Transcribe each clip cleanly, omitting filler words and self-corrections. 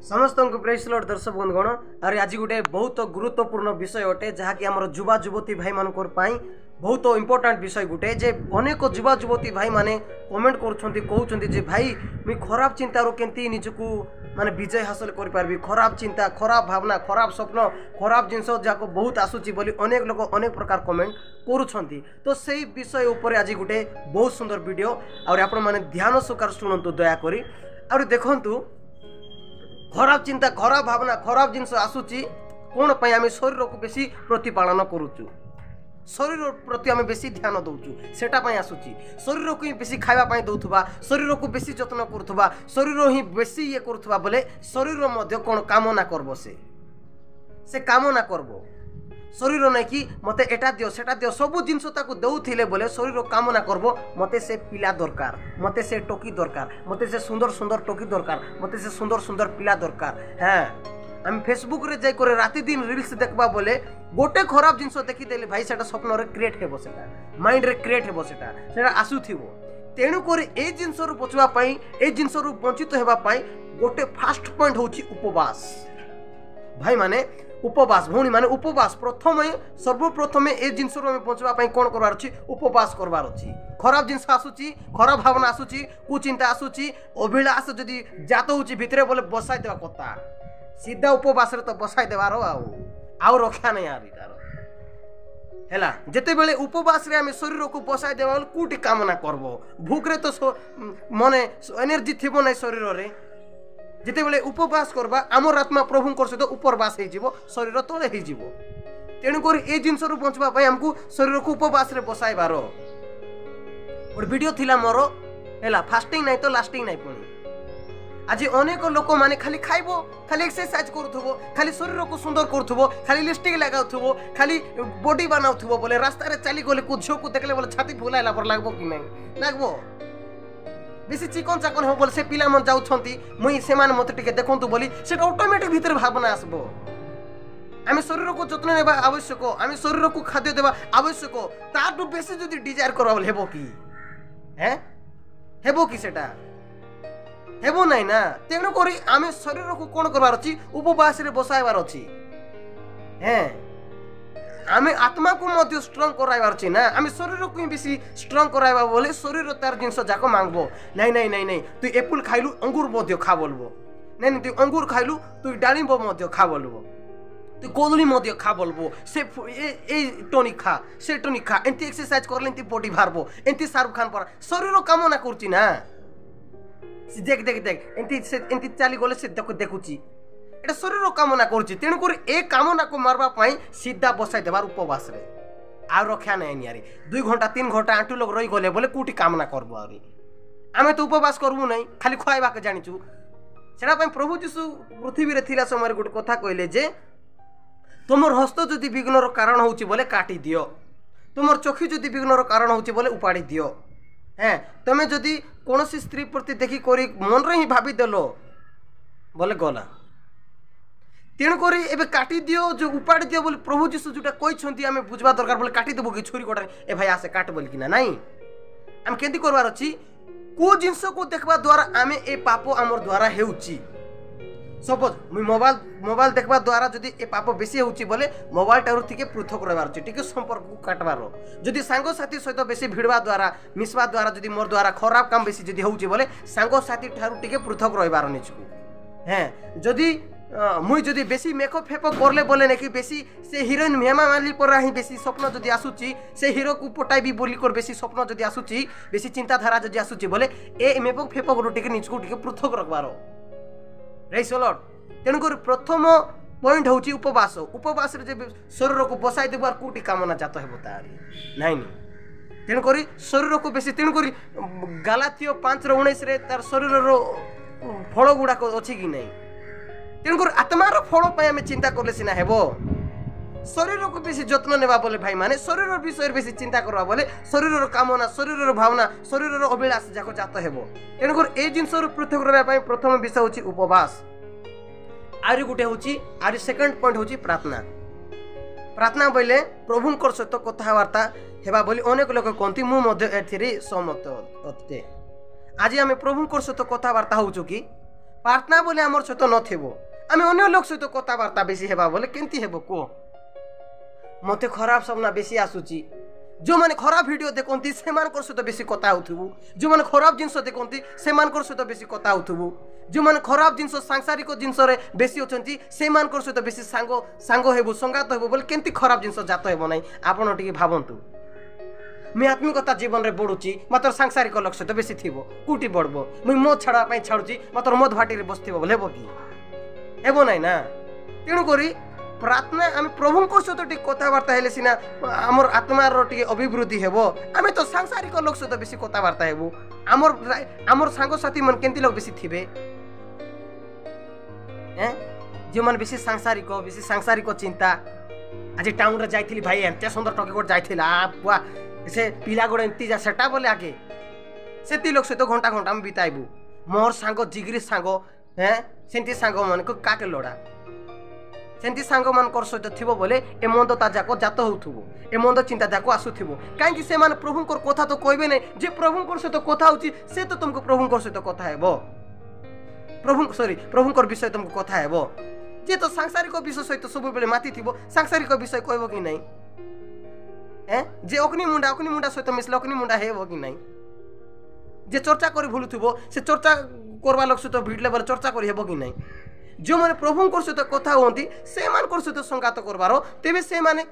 समस्त को press Lord दर्शक बंधुगण अरे आज गोटे बहुत गुरुत्वपूर्ण विषय अटे जहाँकि आम युवा युवती भाई मान बहुत इंपोर्टाट विषय गोटे जे अनेक युवा युवती भाई माने कमेंट कहते भाई मुई खराब चिंतार केमती निजकू माने विजय हासिल कर पारबी। खराब चिंता, खराब भावना, खराब स्वप्न, खराब जिनस जाक बहुत आसूची बोली अनेक लोग अनेक प्रकार कमेंट करुछंती। तो सही विषय ऊपर आज गोटे बहुत सुंदर वीडियो और आपण माने ध्यान सहकार शुणु दया करी और देखंतु खराब चिंता, खराब भावना, खराब जिनस आसूची कौन पाई आम शरीर को बेसी प्रतिपालन करुचु, शरीर प्रति आम बेसी ध्यान दौचु सेटा पाई आसूची। शरीर को ही बेसी खाइबा पाई दउथुबा, शरीर को बेसी जत्न करुथुबा, शरीर ही बेसी ये करुथुबा बोले शरीर मध्य कौन कामना करबो, से कामना करबो शरीर नहीं कि मते एटा दियो सेटा दियो सबु जिनस ताकू दउथिले बोले शरीर कामना करबो मते से पिला दरकार, मते से टोकी दरकार, मते से सुंदर सुंदर टोकी दरकार, मते से सुंदर सुंदर पिला दरकार। हाँ आम फेसबुक रे जाई करे राति दिन रील्स देखबा बोले गोटे खराब जिनस देखि देले भाई सेटा स्वप्न रे क्रिएट हेबो, सेटा माइंड रे क्रिएट हेबो, सेटा आसुथिबो। तेणु करे ए जिनस रु बचवा पाई, ए जिनस रु वंचित हेबा पाई गोटे फास्ट पॉइंट होची उपवास। भाई माने उपवास, भौणी माने उपवास प्रथम सर्वप्रथमे ए जिनस रु बचवा पाई कोन करबार अछि, उपवास करबार अछि। खराब जिनस आसुची, खराब भावना आसुची, कुचिंता आसुची, अभिलाष जदि जात होची भितरे बोले बसाई देबा कथा सीधा उपवास रे तो बसाई देबारो आउ रक्षा नहीं आरी तारो हैला। जेते बेले उपवास रे आमे शरीर को बसाई देबा बोले कुटी कामना करबो, भूख रे तो मने एनर्जी थिबो नै शरीर रे। जिते बेले उपवास करबा आमर आत्मा प्रभु कर सहित उपवास हो जीवो, शरीर तले हो जीवो। तेणु कर ए जिनस रु बचवा पाई हमकू शरीर को उपवास रे बसाइबारो और वीडियो थिला मोर हैला। फास्टिंग नहीं तो लास्टिंग नहीं। पुणी आज अनेक लोक माने खाली खाइबो, खाली एक्सरसाइज करूथबो, खाली शरीर को सुंदर करूथबो, खाली लिपस्टिक लगाउथबो, खाली बॉडी बनाउथबो बोले रास्ता रे चली गले को झियो को देखले बोले छाती फुलाइला पर लागबो कि नहीं लागबो। बेसी चिकन चाकन हो बोले से पिला मन जाउछंती मुई से मान मते टिके देखंतु बोली से ऑटोमेटिक भीतर भावना आसबो। आमे शरीर को जत्न नेबा आवश्यक, आमे शरीर को खाद्य देबा आवश्यक, ताटू बेसी जदी डिजायर करबा बोले हेबो कि हैं हेबो कि सेटा हेबो नहीं ना। तेणु करी आमे शरीर को कोन करबार अछि, उपवास रे बसाइबार अछि। हैं आमे आत्मा को मध्य स्ट्रॉन्ग कराइबार अछि ना, आमे शरीर को बेसी स्ट्रॉन्ग कराइबा बोले शरीर तार जिनस जाको मांगबो। नहीं नहीं नहीं नहीं तू एप्पल खाइलु अंगूर मध्य खा बोलबो, नहीं नहीं तू अंगूर खाइलु तू डालिंब मध्य खा बोलबो, तू कदली मध्य खा बोलबो, से ए टॉनिक खा, से टॉनिक खा, एंती एक्सरसाइज करले एंती बॉडी बाहरबो, एंती शाहरुख खान पर शरीर कामना करछि ना। देख देख देख एंती चली गले से देखुची एटा शरीर कामना करुची। तेणु कर ए कामना को मारबा पाई सीधा बसाई देबार उपवास रे आ रक्षा नहीं नियारी। 2 घंटा 3 घंटा आंटू लोग रही गले बोले कुटी कामना करबो आरी आमे तो उपवास करबू नहीं, खाली खुआइबा के जानिचू। सेटा पाई प्रभु यीशु पृथ्वी रे थिला समय गोटे कथा कहले जे तुमर हस्त जदि विघ्नर कारण होची बोले काटी दियो, तुमर चोखी जदि विघ्नर कारण होची बोले उपाड़ी दियो। हैं तमे जदि कौन सी स्त्री प्रति देखी करी मन रे ही भाभी देलो बोले गला। तेणु करी एबे काटी दियो जो उपाड़ी दियो बोले प्रभु यीशु जोटा कहछंती आमे बुझबा दरकार बोले काटी देबो कि छुरी कोटा ए भाई आसे काट बोल कि ना नहीं। आम केंती करबार अछि, को जिंस को देखबा द्वारा आमे ए पाप हमर द्वारा हेउची। सपोज मुई मोबाइल देखबा द्वारा जदि ए पाप बेसी होउची बोले मोबाइल टारु थिके पृथक रहबार अछि, टिके संपर्क को काटबारो। जदि सांगो साथी सहित बेसी भिड़वा द्वारा मिसवा द्वारा जदि मोर द्वारा खराब काम बेसी जदि होउची बोले सांगो साथी ठारु टिके पृथक रहबार निचकू। हैं जदि मुई जदि बेसी मेकअप फेकअप करले बोले ने कि बेसी से हीरोइन हेमा मालिनी पर ही बेसी स्वप्न जदि आसुची, से हीरो को पटाइबी बोली कर बेसी स्वप्न जदि आसुची, बेसी चिंताधारा जदि आसुची बोले ए मेकअप फेकअप रो टिके निचकू टिके पृथक रखबारो रईसलट। तेणुकर प्रथम पॉइंट होची उपवास। उपवास रे जे शरीर को बसाई देबार कोटी कामना जात हेबो तारी नहीं। तेणुकर शरीर को बेसी तेणुकर गलातिय 5:19 रे तार शरीर रो फल गुडा अछि कि नहीं। तेणुकर आत्मार फल पाई आमे चिंता करले सिना हेबो। शरीर को बेसी जत्न नेबा बोले भाई माने शरीर विषय बेसी चिंता करबा बोले शरीर कामना, शरीर भावना, शरीर अभिलाष जाको जात हेबो। तेणुकर ए जिनस पृथक रहबा पाई प्रथम विषय होची उपवास। आरी गुटे होची आरी सेकंड पॉइंट होची प्रार्थना। प्रार्थना बोले प्रभुंकर सहित कथबार्ता हेबा बोली अनेक लोक कहती मु मध्य एथिरे सहमत अते। आज आमे प्रभुंकर सहित कथबार्ता होचु कि प्रार्थना बोले आमर सहित नथिबो आमे अन्य लोक सहित कथबार्ता बेसी हेबा बोले केंती हेबो को मते खराब सपना बेसी आसुची जो माने खराब वीडियो देखती से सहित बेसी कथा होथुबु जो माने खराब जिनस देखती से सहित बेसी कथा होथुबु जो माने खराब जिनस सांसारिक जिनस रे बेसी होचंती से सहित बेसी सांग हेबु संगात हेबु बोले केंती खराब जिनस जात हेबो नै आपण टिके भाबंतु मैं आत्मिकता जीवन रे बढ़ुची मात्र सांसारिक लोक सहित बेसी थिबो कुटी बढ़बो मुई मो छाड़ा पई छाड़ुची मात्र मद भाटी रे बसथिबो बोले हेबो की हेबो नै ना तेणु करी प्रार्थना आम प्रभु सहित टे कथबार्ता हेले सिना आमर आत्मार टे अभिवृद्धि हेबो आमे तो सांसारिक लोक सहित बेसी कथबार्ता हेबु आमर सांग साथी मन केंती लोग बेसी थिबे जो मन बेसी सांसारिक चिंता आज टाउन रे जाइथिली भाई एंते सुंदर टके गोट जाइथिला बुआ से पिला गोड़ एंती जा सेटा बोले आगे सेती लोक सहित घंटा घंटा हम बिताइबु मोर सांग जिगरी सांग सेंती सांग मन को काके लोड़ा सेंती सांग मान सहित थिबो बोले ए मंदता जाको जात होथुबो ए मंद चिंता जाको आसुथिबो काहेकि से मान प्रभुंकर कथा तो कहबे नै जे प्रभुंकर सहित कथा होची से तो तुमको प्रभुंकर सहित कथा हेबो प्रभुंकर विषय तुमको कथा हेबो जे तो सांसारिक विषय सहित सब बेले माती थिबो सांसारिक विषय कहबो कि नै जे अग्नि मुंडा सहित मिसले अग्नि मुंडा हेबो कि नै जे चर्चा करी भूलुथिबो से चर्चा करवा लोक सहित भिडले बोले चर्चा करी हेबो कि नै जो माने प्रभुंकर सहित कथा होती से मानकर सहित संगात करबारो तेबे से माने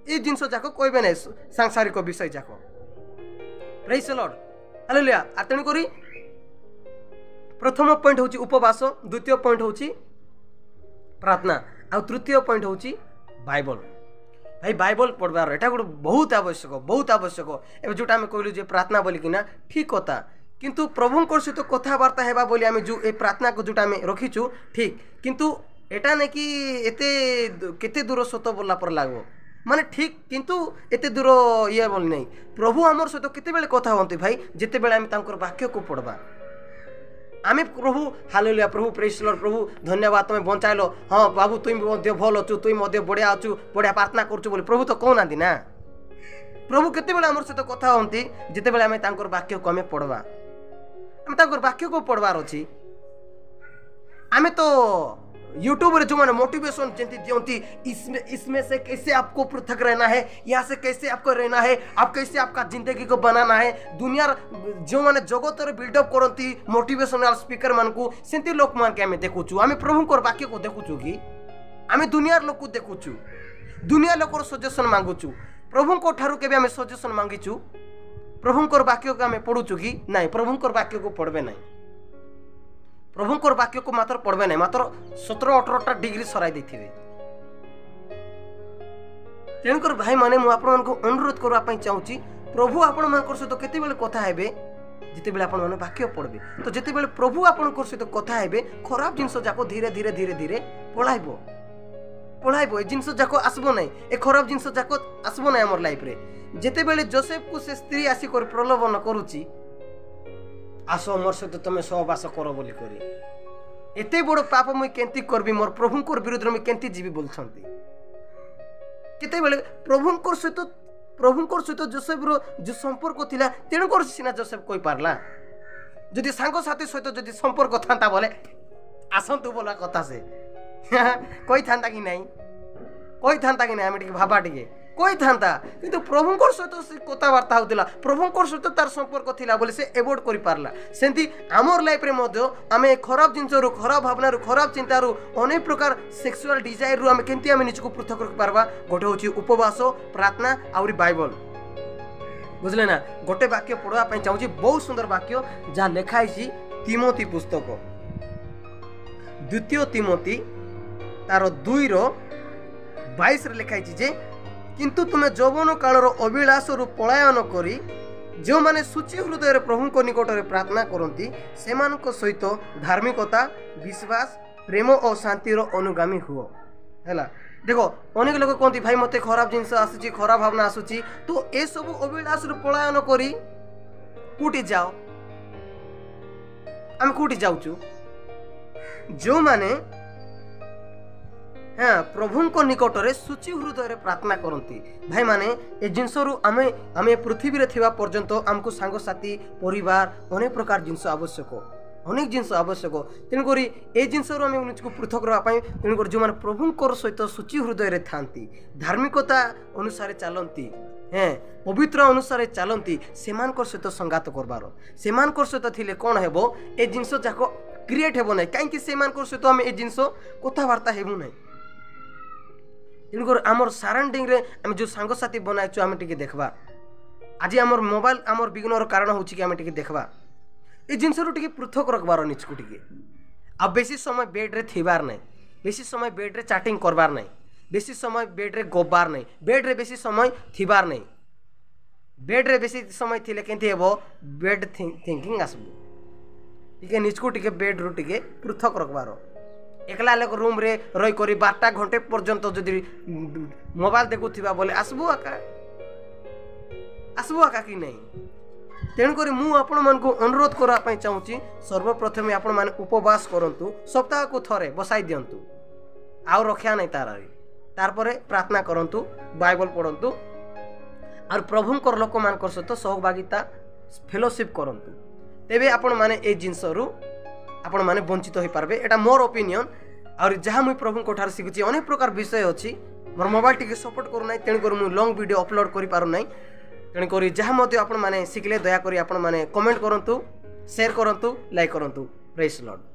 ए जिंस जाको कहबे नै सांसारिक विषय जाको प्रेज द लॉर्ड हालेलुया आतणी करी प्रथम पॉइंट होची उपवास द्वितीय पॉइंट होची प्रार्थना आ तृतीय पॉइंट होची बाइबल भाई बाइबल पढ़बार एटा गुड बहुत आवश्यक एबे जोटा हम कहलु जे प्रार्थना बोली कि ना ठीक कथा किंतु प्रभुंकर सहित कथबार्ता हेबा बोली आमे जो ए प्रार्थना को जोटा आमे रखिछु ठीक किंतु एटा नै कि एते केते दूर सत बोलला पर लागो माने ठीक किंतु एते दूर ये बोल नै प्रभु हमर सहित केते बेले कथा होंती भाई जेते बेले आमे तांकर वाक्य को पढ़बा आमे प्रभु हालेलुया प्रभु प्रेज द लॉर्ड प्रभु धन्यवाद तुम बंचाइलो हां बाबू तुम मध्य भल अछु तुम मध्य बढ़िया अछु बढ़िया प्रार्थना करछु बोले प्रभु तो कहना दी ना प्रभु केते बेले हमर सहित कथा होंती जेते बेले आमे तांकर वाक्य को आमे पढ़बा आमे तांकर वाक्य को पढ़बार अछि आमे तो यूट्यूब रे जो माने मोटिवेशन जेंती दियंती इसमें से कैसे आपको पृथक रहना है यहाँ से कैसे आपको रहना है आप कैसे आपका जिंदगी को बनाना है दुनिया जो माने जगत रे बिल्डअप करंती मोटिवेशनल स्पीकर मान को सेंती लोक मान के हमें देखुछु हमें प्रभु को वाक्य को देखुछु कि हमें दुनिया लोक को देखुछु दुनिया लोक सजेशन मांगुछु प्रभु को ठारू के हमें सजेशन मांगीछु प्रभु को वाक्य को हमें पढुछु कि नहीं प्रभु को वाक्य को पढ़बे नहीं प्रभुंकर वाक्य को मात्र पढ़बे नहीं मात्र 17-18 डिग्री सराई देथिबे तेणुकर भाई माने मु आपण को अनुरोध करबा पई चाहूची प्रभु आपण मानकर सहित केते बेले कथा हेबे जेते बेले आपण माने वाक्य पढ़बे तो जेते बेले प्रभु आपण को सहित कथा हेबे खराब जिंस जाको धीरे धीरे पळाइबो ए जिंस जाको आसबो नहीं ए खराब जिंस जाको आसबो नहीं हमर लाइफ रे जेते बेले जोसेफ को से स्त्री आसी कर प्रलोभन करूची आसो मोर सहित तुम सहवास कर बोली करी एते बड़ पाप मुई केंती करबी मोर प्रभुंकर विरुद्ध में केंती जीवी बोलछंती केते बेले प्रभुंकर सहित जोसेफ रो जो संपर्क थिला तेणु कर सिना जोसेफ कोई पारला जदि सांग साथी सहित जदि संपर्क थांता बोले आसंतु बोला कथा से कोई थांता कि नहीं हम टिके भाबा टिके कोई थांता किंतु प्रभुंकर सहित कथबार्ता होतिला प्रभुंकर सहित तार संपर्क थिला बोले से एवॉर्ड करि पारला सेंती हमर लाइफ रे मध्य आमे खराब जिंस रु खराब भावना रु खराब चिंता रु अनेक प्रकार सेक्सुअल डिजायर रु आमे केंती आमे निजको पृथक रख पारबा गोटे होची उपवास प्रार्थना आउरी बाइबल बुझले ना गोटे वाक्य पढ़वा पई चाहूची बहुत सुंदर वाक्य जा लिखाई छी तिमोथी पुस्तक द्वितीय तिमोथी तार 2 रो 22 रे लिखाई छी जे किंतु तुम्हें जौवन कालर अभिलाष रु पलायन करी जो माने सूची हृदय प्रभु को निकट में प्रार्थना करती से सहित धार्मिकता विश्वास प्रेम और शांतिर अनुगामी हुओ है देखो अनेक लोग कहते भाई मते खराब जिनस आसुची खराब भावना आसुची तो ए सब अभिलाष रु पलायन करी कूटी जाओ आम कूटी जाऊचु जो माने हाँ प्रभु को निकट में सूची हृदय प्रार्थना करती भाई माने ए जिनस आमे पृथ्वी रे थिबा पर्यंत आमको सांग साथी परिवार अनेक प्रकार जिनस आवश्यक अनेक जिनस आवश्यक तेणुक ये जिनस आम निजक पृथक रहापी तेणुक जो मैंने प्रभुंर सहित सूची हृदय था धार्मिकता अनुसार चलती हाँ पवित्र अनुसार चलती से सहित संगात करबार से सहित थिले कौन हेबो ए जिनस जाक क्रिएट हेबो ना कहीं सहित आम ए जिनस कथबार्ता हेबू ना तेणुक आमर सराउंडिंग रे आम जो सांगसाथी बनाइछु आम टिके देखबा आज आमर मोबाइल आमर विघ्नर कारण होछि कि आम टिके देखबा ए जिनस टिके पृथक रखबार निजको टिके आ बेसी समय बेड रे थिबार नहीं बेसी समय बेड रे चैटिंग करबार नहीं बेसी समय बेड रे गोबार नहीं बेड रे बेसी समय थिबार नहीं बेड रे बेसी समय थिले केंति हेबो बेड थिंकिंग आसबो टिके निजको टिके बेड रु टिके पृथक रखबार एकला लोक रूम रे रही करी 12 घंटे पर्यंत जदि मोबाइल देखुथिबा बोले आसबो आका कि नहीं तेणुक मु आपण मन को अनुरोध करने चाहूँगी सर्वप्रथमे आपण माने उपवास करंतु सप्ताह को थरे बसाई दियंतु आउ रखा नहीं तार प्रार्थना करंतु बाइबल पढ़ंतु और प्रभुंकर लोक मान सहित सहभागिता फेलोशिप करंतु तेबे आपण माने ए जिनस रु आपण माने वंचित हो पारबे एटा मोर ओपिनियन और जहाँ मुई प्रभु ठार शिखुची अनेक प्रकार विषय अच्छी मोर मोबाइल टिके सपोर्ट करू ना तेणुक मुझे लॉन्ग वीडियो अपलोड कर पारू ना तेणुक जहाँ आपण माने शिखले दयाकोरी आपण माने कमेंट करंतु शेयर करंतु लाइक करंतु प्रेज लॉर्ड।